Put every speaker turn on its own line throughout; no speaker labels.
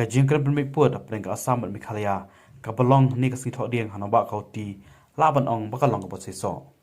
ka jingkran bin mikput apeng ka Assam ban Meghalaya ka balong ni ka sithok dieng hanaba kauti laban ong bakalong ka botseso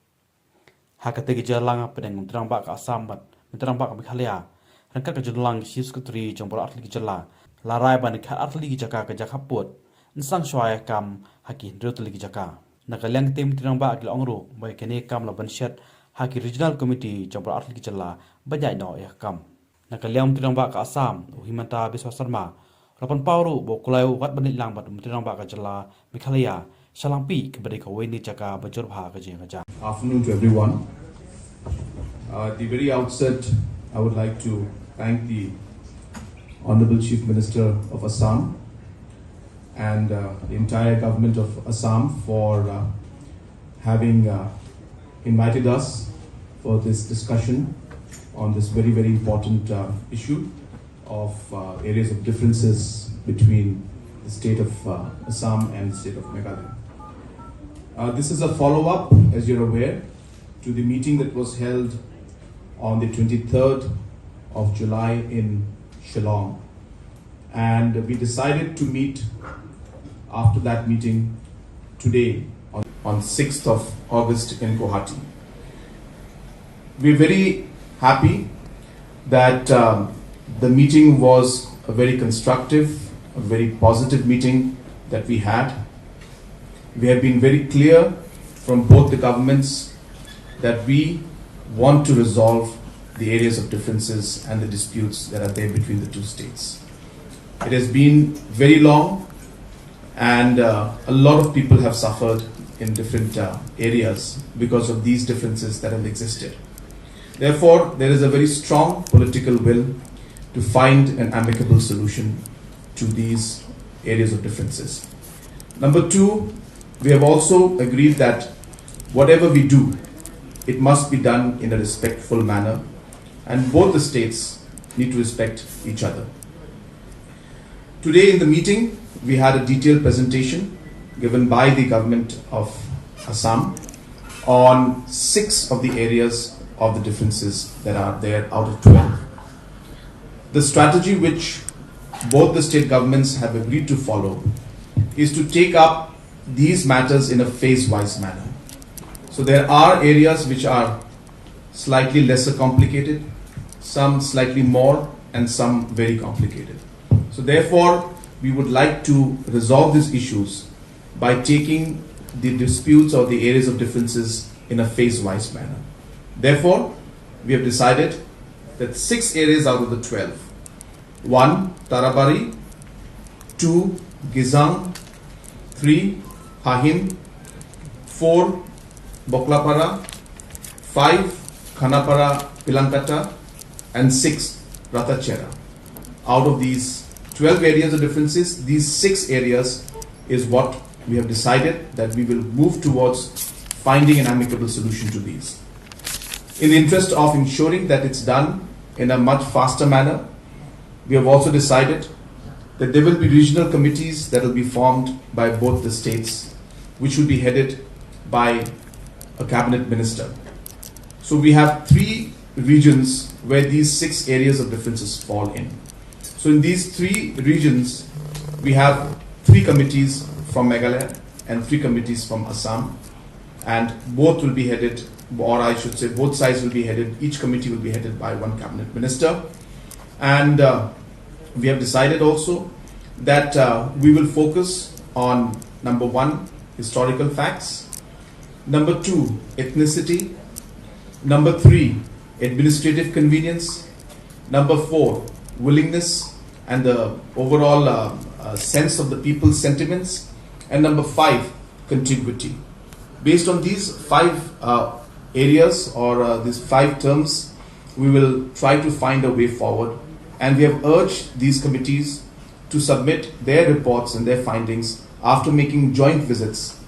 hakate gi jalang apeng untrang ba ka Assam ban untrang ba ka Meghalaya rangka ka judlang shiskutri jongbol atli gi jala larai ban ka atli gi jaka ka jakhaput nsang shwaya kam haki drotli gi jaka nakalyang tim tirang ba ki ongru bai kene kam la banshet haki regional committee jongbol atli gi jala bajai no ya kam nakalyang tirang ba ka Assam uhimanta biswa sarma Rapan pauru bo kulayu wat banit lang bat mutirang ba ka jala Meghalaya shalampi ke bade ka weni jaka bajur bha ka jenga ja.
Afternoon to everyone. At the very outset, I would like to thank the Honorable Chief Minister of Assam and the entire government of Assam for having invited us for this discussion on this very, very important issue of areas of differences between the state of Assam and the state of Meghalaya. This is a follow-up, as you're aware, to the meeting that was held on the 23rd of July in Shillong. And we decided to meet after that meeting today on 6th of August in Guwahati. We're very happy that the meeting was a very constructive, a very positive meeting that we had. We have been very clear from both the governments that we want to resolve the areas of differences and the disputes that are there between the two states. It has been very long and a lot of people have suffered in different areas because of these differences that have existed. Therefore, there is a very strong political will to find an amicable solution to these areas of differences. Number two, we have also agreed that whatever we do, it must be done in a respectful manner, and both the states need to respect each other. Today in the meeting, we had a detailed presentation given by the government of Assam on 6 of the areas of the differences that are there out of 12. The strategy which both the state governments have agreed to follow is to take up these matters in a phase-wise manner. So there are areas which are slightly lesser complicated, some slightly more, and some very complicated. So therefore, we would like to resolve these issues by taking the disputes or the areas of differences in a phase-wise manner. Therefore, we have decided that 6 areas out of the 12. 1. Tarabari. 2. Gizang. 3. Hahim. 4. Boklapara. 5. Khanapara Pilankata. And 6. Ratachera. Out of these 12 areas of differences, these 6 areas is what we have decided that we will move towards finding an amicable solution to these. In the interest of ensuring that it's done in a much faster manner, we have also decided that there will be regional committees that will be formed by both the states, which will be headed by a cabinet minister. So we have 3 regions where these 6 areas of differences fall in. So in these 3 regions, we have 3 committees from Meghalaya and 3 committees from Assam, and both will be headed, or I should say both sides will be headed, each committee will be headed by one cabinet minister. And we have decided also that we will focus on number 1, historical facts, number 2, ethnicity, number 3, administrative convenience, number 4, willingness and the overall sense of the people's sentiments, and number 5, contiguity. Based on these 5 areas or these 5 terms, we will try to find a way forward, and we have urged these committees to submit their reports and their findings after making joint visits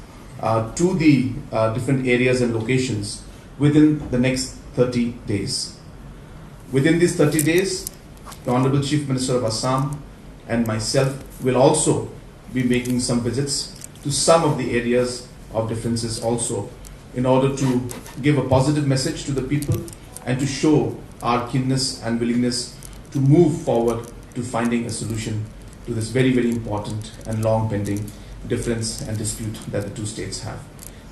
to the different areas and locations within the next 30 days. Within these 30 days, the Honorable Chief Minister of Assam and myself will also be making some visits to some of the areas of differences also, in order to give a positive message to the people and to show our keenness and willingness to move forward to finding a solution to this very, very important and long pending difference and dispute that the two states have.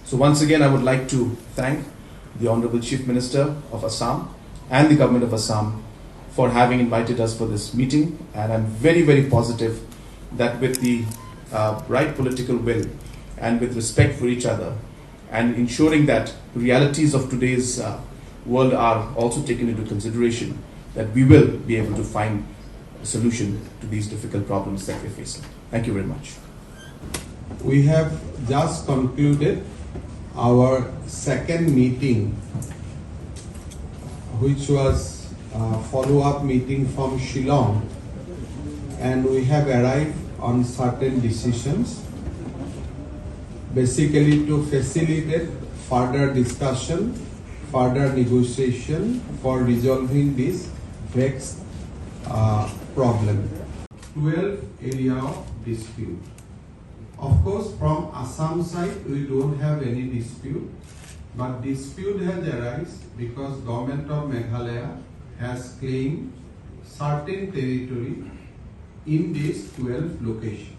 So once again, I would like to thank the Honorable Chief Minister of Assam and the Government of Assam for having invited us for this meeting, and I'm very, very positive that with the right political will and with respect for each other and ensuring that realities of today's world are also taken into consideration, that we will be able to find a solution to these difficult problems that we're facing. Thank you very much.
We have just concluded our second meeting, which was a follow-up meeting from Shillong, and we have arrived on certain decisions, basically to facilitate further discussion, further negotiation for resolving this vexed problem. 12 area of dispute. Of course, from Assam side, we don't have any dispute, but dispute has arisen because Government of Meghalaya has claimed certain territory in these 12 locations.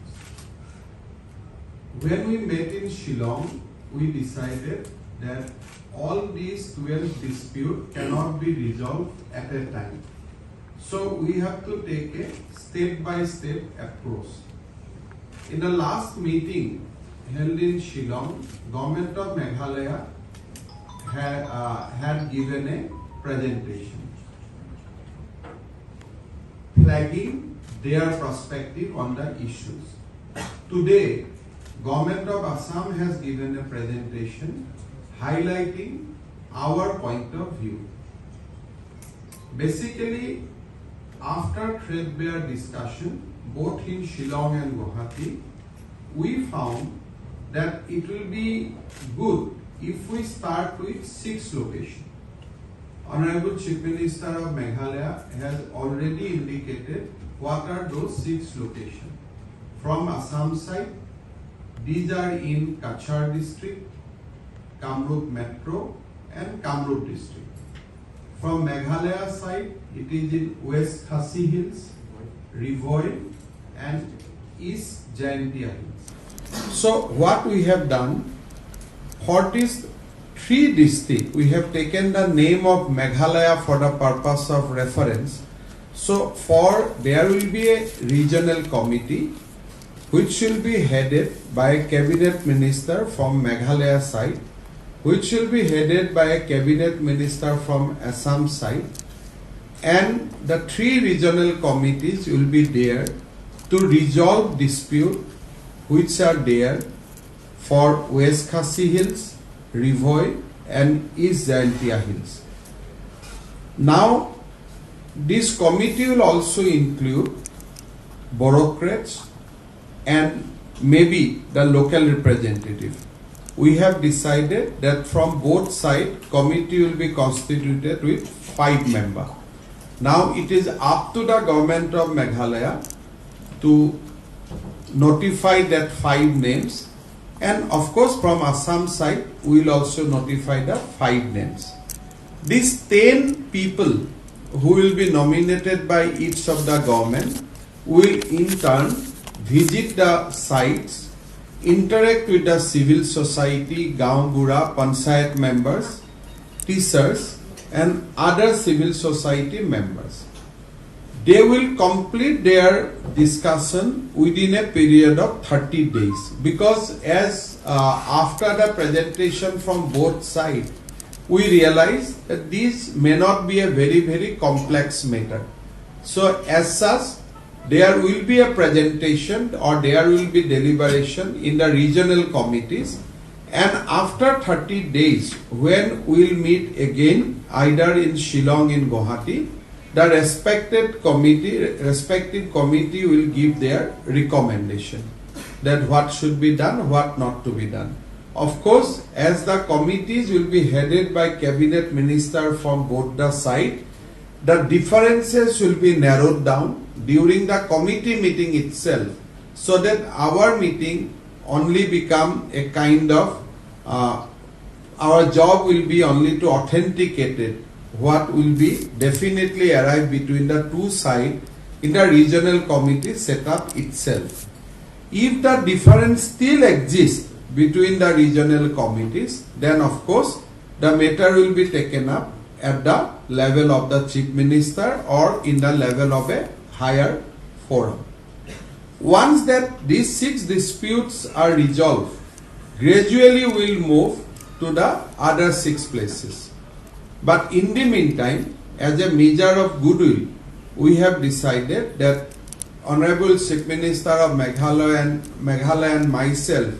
When we met in Shillong, we decided that all these 12 disputes cannot be resolved at a time. So we have to take a step-by-step approach. In the last meeting held in Shillong, Government of Meghalaya had given a presentation flagging their perspective on the issues. Today, Government of Assam has given a presentation highlighting our point of view. Basically, after threadbare discussion, both in Shillong and Guwahati, we found that it will be good if we start with 6 locations. Honorable Chief Minister of Meghalaya has already indicated what are those 6 locations. From Assam side, these are in Kachar district, Kamrup Metro and Kamrup district. From Meghalaya side, it is in West Khasi Hills, Rivoi and East Jaintia Hills. So what we have done, for these 3 districts, we have taken the name of Meghalaya for the purpose of reference. So there will be a regional committee which will be headed by a cabinet minister from Meghalaya side, which will be headed by a cabinet minister from Assam side, and the 3 regional committees will be there to resolve dispute which are there for West Khasi Hills, Rivoi and East Jaintia Hills. Now, this committee will also include bureaucrats and maybe the local representative. We have decided that from both sides, committee will be constituted with 5 members. Now it is up to the Government of Meghalaya to notify that 5 names, and of course from Assam side we will also notify the 5 names. These 10 people who will be nominated by each of the government will in turn visit the sites, interact with the civil society, Gaon Bura, Panchayat members, teachers and other civil society members. They will complete their discussion within a period of 30 days, because as after the presentation from both sides, we realize that this may not be a very, very complex matter. So as such, there will be a presentation or there will be deliberation in the regional committees, and after 30 days when we will meet again either in Shillong in Guwahati, the respective committee will give their recommendation that what should be done, what not to be done. Of course, as the committees will be headed by cabinet minister from both the sides, the differences will be narrowed down during the committee meeting itself, so that our meeting only become a kind of our job will be only to authenticate it, what will be definitely arrive between the 2 sides inter-regional committee set up itself. If the difference still exists between the regional committees, then of course the matter will be taken up at the level of the Chief Minister or in the level of a higher forum. Once that these 6 disputes are resolved, gradually we will move to the other 6 places. But in the meantime, as a measure of goodwill, we have decided that Honorable Chief Minister of Meghalaya and myself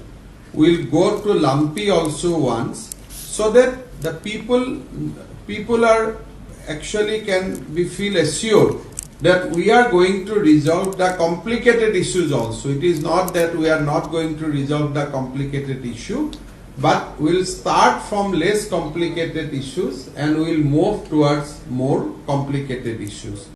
will go to Lampi also once, so that the people are actually can be feel assured that we are going to resolve the complicated issues also. It is not that we are not going to resolve the complicated issue, but we will start from less complicated issues and we will move towards more complicated issues.